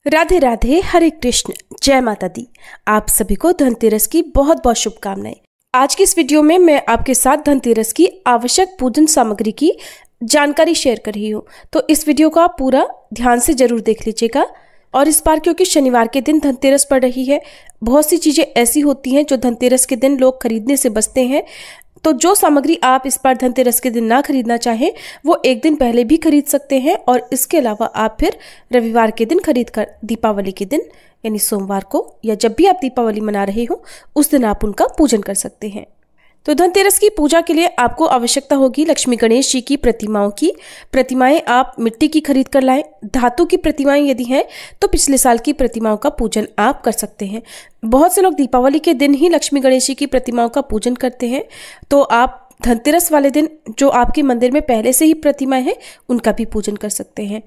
राधे राधे, हरे कृष्ण, जय माता दी। आप सभी को धनतेरस की बहुत बहुत शुभकामनाएं। आज की इस वीडियो में मैं आपके साथ धनतेरस की आवश्यक पूजन सामग्री की जानकारी शेयर कर रही हूँ, तो इस वीडियो को आप पूरा ध्यान से जरूर देख लीजिएगा। और इस बार क्योंकि शनिवार के दिन धनतेरस पड़ रही है, बहुत सी चीजें ऐसी होती हैं जो धनतेरस के दिन लोग खरीदने से बचते हैं। तो जो सामग्री आप इस बार धनतेरस के दिन ना खरीदना चाहें, वो एक दिन पहले भी खरीद सकते हैं। और इसके अलावा आप फिर रविवार के दिन खरीद कर दीपावली के दिन यानी सोमवार को या जब भी आप दीपावली मना रहे हो उस दिन आप उनका पूजन कर सकते हैं। तो धनतेरस की पूजा के लिए आपको आवश्यकता होगी लक्ष्मी गणेश जी की प्रतिमाओं की। प्रतिमाएं आप मिट्टी की खरीद कर लाएं। धातु की प्रतिमाएं यदि हैं तो पिछले साल की प्रतिमाओं का पूजन आप कर सकते हैं। बहुत से लोग दीपावली के दिन ही लक्ष्मी गणेश जी की प्रतिमाओं का पूजन करते हैं, तो आप धनतेरस वाले दिन जो आपके मंदिर में पहले से ही प्रतिमाएं हैं उनका भी पूजन कर सकते हैं।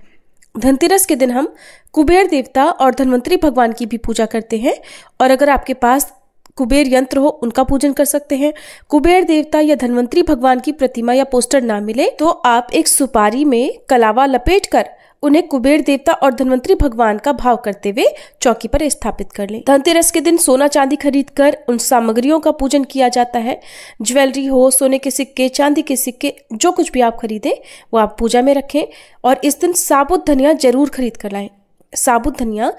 धनतेरस के दिन हम कुबेर देवता और धन्वंतरी भगवान की भी पूजा करते हैं, और अगर आपके पास कुबेर यंत्र हो उनका पूजन कर सकते हैं। कुबेर देवता या धन्वंतरी भगवान की प्रतिमा या पोस्टर ना मिले तो आप एक सुपारी में कलावा लपेटकर उन्हें कुबेर देवता और धन्वंतरी भगवान का भाव करते हुए चौकी पर स्थापित कर लें। धनतेरस के दिन सोना चांदी खरीदकर उन सामग्रियों का पूजन किया जाता है। ज्वेलरी हो, सोने के सिक्के, चांदी के सिक्के, जो कुछ भी आप खरीदें वो आप पूजा में रखें। और इस दिन साबुत धनिया जरूर खरीद कर लाएं। साबुत धनिया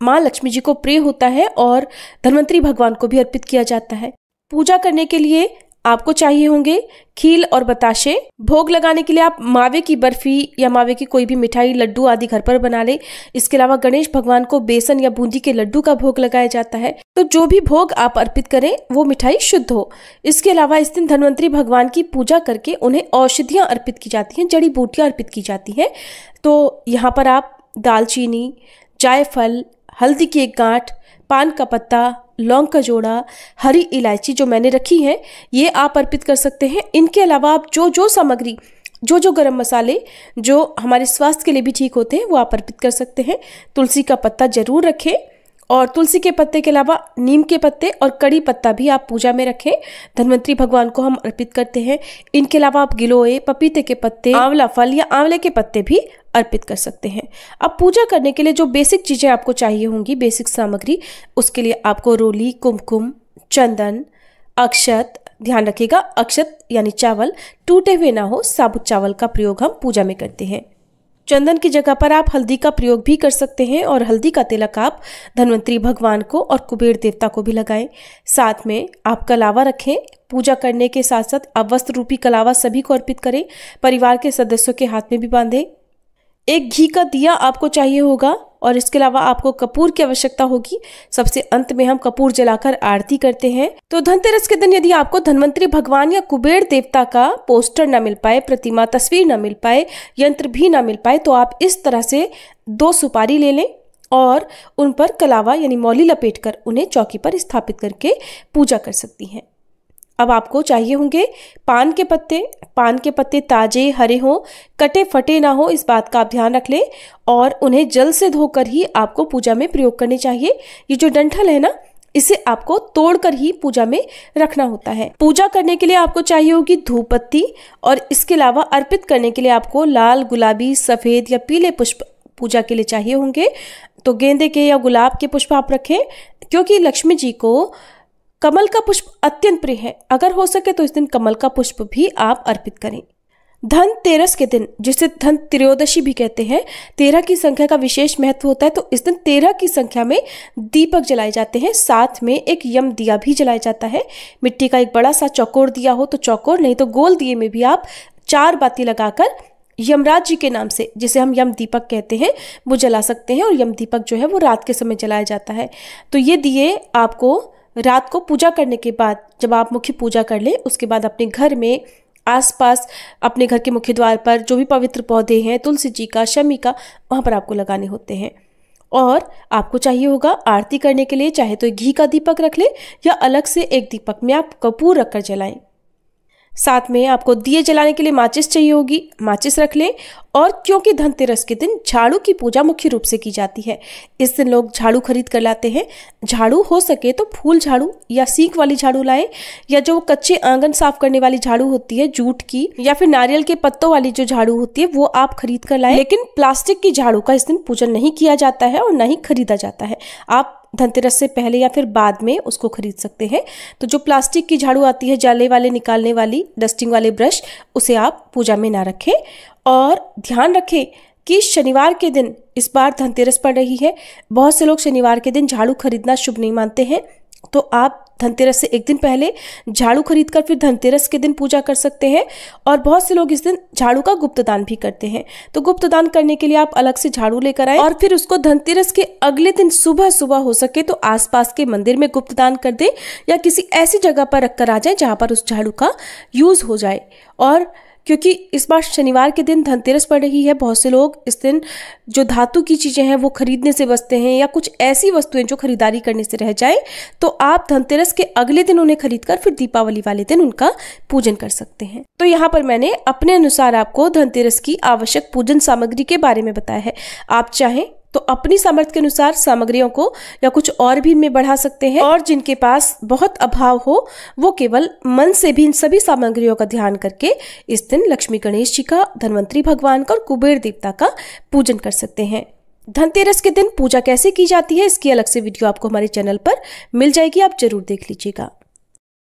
माँ लक्ष्मी जी को प्रिय होता है और धन्वंतरी भगवान को भी अर्पित किया जाता है। पूजा करने के लिए आपको चाहिए होंगे खील और बताशे। भोग लगाने के लिए आप मावे की बर्फी या मावे की कोई भी मिठाई, लड्डू आदि घर पर बना लें। इसके अलावा गणेश भगवान को बेसन या बूंदी के लड्डू का भोग लगाया जाता है। तो जो भी भोग आप अर्पित करें वो मिठाई शुद्ध हो। इसके अलावा इस दिन धन्वंतरी भगवान की पूजा करके उन्हें औषधियां अर्पित की जाती हैं, जड़ी बूटियां अर्पित की जाती हैं। तो यहाँ पर आप दालचीनी, जायफल, हल्दी की एक गांठ, पान का पत्ता, लौंग का जोड़ा, हरी इलायची जो मैंने रखी है ये आप अर्पित कर सकते हैं। इनके अलावा आप जो सामग्री, जो गरम मसाले जो हमारे स्वास्थ्य के लिए भी ठीक होते हैं वो आप अर्पित कर सकते हैं। तुलसी का पत्ता जरूर रखें, और तुलसी के पत्ते के अलावा नीम के पत्ते और कड़ी पत्ता भी आप पूजा में रखें। धन्वंतरी भगवान को हम अर्पित करते हैं। इनके अलावा आप गिलोय, पपीते के पत्ते, आंवला फल या आंवले के पत्ते भी अर्पित कर सकते हैं। अब पूजा करने के लिए जो बेसिक चीजें आपको चाहिए होंगी, बेसिक सामग्री, उसके लिए आपको रोली, कुमकुम, चंदन, अक्षत, ध्यान रखिएगा अक्षत यानी चावल टूटे हुए ना हो, साबुत चावल का प्रयोग हम पूजा में करते हैं। चंदन की जगह पर आप हल्दी का प्रयोग भी कर सकते हैं, और हल्दी का तिलक आप धन्वंतरी भगवान को और कुबेर देवता को भी लगाएं। साथ में आप कलावा रखें। पूजा करने के साथ साथ आप वस्त्र रूपी कलावा सभी को अर्पित करें। परिवार के सदस्यों के हाथ में भी बांधें। एक घी का दिया आपको चाहिए होगा, और इसके अलावा आपको कपूर की आवश्यकता होगी। सबसे अंत में हम कपूर जलाकर आरती करते हैं। तो धनतेरस के दिन यदि आपको धन्वंतरी भगवान या कुबेर देवता का पोस्टर ना मिल पाए, प्रतिमा, तस्वीर ना मिल पाए, यंत्र भी ना मिल पाए, तो आप इस तरह से 2 सुपारी ले लें और उन पर कलावा यानी मौली लपेटकर उन्हें चौकी पर स्थापित करके पूजा कर सकती हैं। अब आपको चाहिए होंगे पान के पत्ते। पान के पत्ते ताजे, हरे हों, कटे फटे ना हो, इस बात का आप ध्यान रख लें, और उन्हें जल से धोकर ही आपको पूजा में प्रयोग करने चाहिए। ये जो डंठल है ना, इसे आपको तोड़कर ही पूजा में रखना होता है। पूजा करने के लिए आपको चाहिए होगी धूप बत्ती, और इसके अलावा अर्पित करने के लिए आपको लाल, गुलाबी, सफेद या पीले पुष्प पूजा के लिए चाहिए होंगे। तो गेंदे के या गुलाब के पुष्प आप रखें, क्योंकि लक्ष्मी जी को कमल का पुष्प अत्यंत प्रिय है। अगर हो सके तो इस दिन कमल का पुष्प भी आप अर्पित करें। धनतेरस के दिन, जिसे धन त्रयोदशी भी कहते हैं, 13 की संख्या का विशेष महत्व होता है। तो इस दिन 13 की संख्या में दीपक जलाए जाते हैं। साथ में एक यम दिया भी जलाया जाता है। मिट्टी का एक बड़ा सा चौकोर दिया हो तो चौकोर, नहीं तो गोल दिए में भी आप 4 बाती लगाकर यमराज जी के नाम से, जिसे हम यम दीपक कहते हैं, वो जला सकते हैं। और यम दीपक जो है वो रात के समय जलाया जाता है। तो ये दिए आपको रात को पूजा करने के बाद, जब आप मुख्य पूजा कर लें, उसके बाद अपने घर में आसपास, अपने घर के मुख्य द्वार पर जो भी पवित्र पौधे हैं, तुलसी जी का, शमी का, वहाँ पर आपको लगाने होते हैं। और आपको चाहिए होगा आरती करने के लिए चाहे तो घी का दीपक रख लें या अलग से एक दीपक में आप कपूर रखकर जलाएं। साथ में आपको दिए जलाने के लिए माचिस चाहिए होगी, माचिस रख लें। और क्योंकि धनतेरस के दिन झाड़ू की पूजा मुख्य रूप से की जाती है, इस दिन लोग झाड़ू खरीद कर लाते हैं। झाड़ू हो सके तो फूल झाड़ू या सीख वाली झाड़ू लाएं, या जो कच्चे आंगन साफ करने वाली झाड़ू होती है जूट की, या फिर नारियल के पत्तों वाली जो झाड़ू होती है वो आप खरीद कर लाएं। लेकिन प्लास्टिक की झाड़ू का इस दिन पूजन नहीं किया जाता है और न ही खरीदा जाता है। आप धनतेरस से पहले या फिर बाद में उसको खरीद सकते हैं। तो जो प्लास्टिक की झाड़ू आती है, जाले वाले, निकालने वाली, डस्टिंग वाले ब्रश, उसे आप पूजा में ना रखें। और ध्यान रखें कि शनिवार के दिन इस बार धनतेरस पड़ रही है। बहुत से लोग शनिवार के दिन झाड़ू खरीदना शुभ नहीं मानते हैं, तो आप धनतेरस से एक दिन पहले झाड़ू खरीद कर फिर धनतेरस के दिन पूजा कर सकते हैं। और बहुत से लोग इस दिन झाड़ू का गुप्त दान भी करते हैं। तो गुप्त दान करने के लिए आप अलग से झाड़ू लेकर आए और फिर उसको धनतेरस के अगले दिन सुबह सुबह हो सके तो आसपास के मंदिर में गुप्त दान कर दे, या किसी ऐसी जगह पर रखकर आ जाए जहां पर उस झाड़ू का यूज हो जाए। और क्योंकि इस बार शनिवार के दिन धनतेरस पड़ रही है, बहुत से लोग इस दिन जो धातु की चीजें हैं वो खरीदने से बचते हैं, या कुछ ऐसी वस्तुएं जो खरीदारी करने से रह जाए, तो आप धनतेरस के अगले दिन उन्हें खरीदकर फिर दीपावली वाले दिन उनका पूजन कर सकते हैं। तो यहाँ पर मैंने अपने अनुसार आपको धनतेरस की आवश्यक पूजन सामग्री के बारे में बताया है। आप चाहें तो अपनी सामर्थ्य के अनुसार सामग्रियों को या कुछ और भी इनमें बढ़ा सकते हैं। और जिनके पास बहुत अभाव हो वो केवल मन से भी इन सभी सामग्रियों का ध्यान करके इस दिन लक्ष्मी गणेश जी का, धन्वंतरी भगवान का और कुबेर देवता का पूजन कर सकते हैं। धनतेरस के दिन पूजा कैसे की जाती है इसकी अलग से वीडियो आपको हमारे चैनल पर मिल जाएगी, आप जरूर देख लीजिएगा।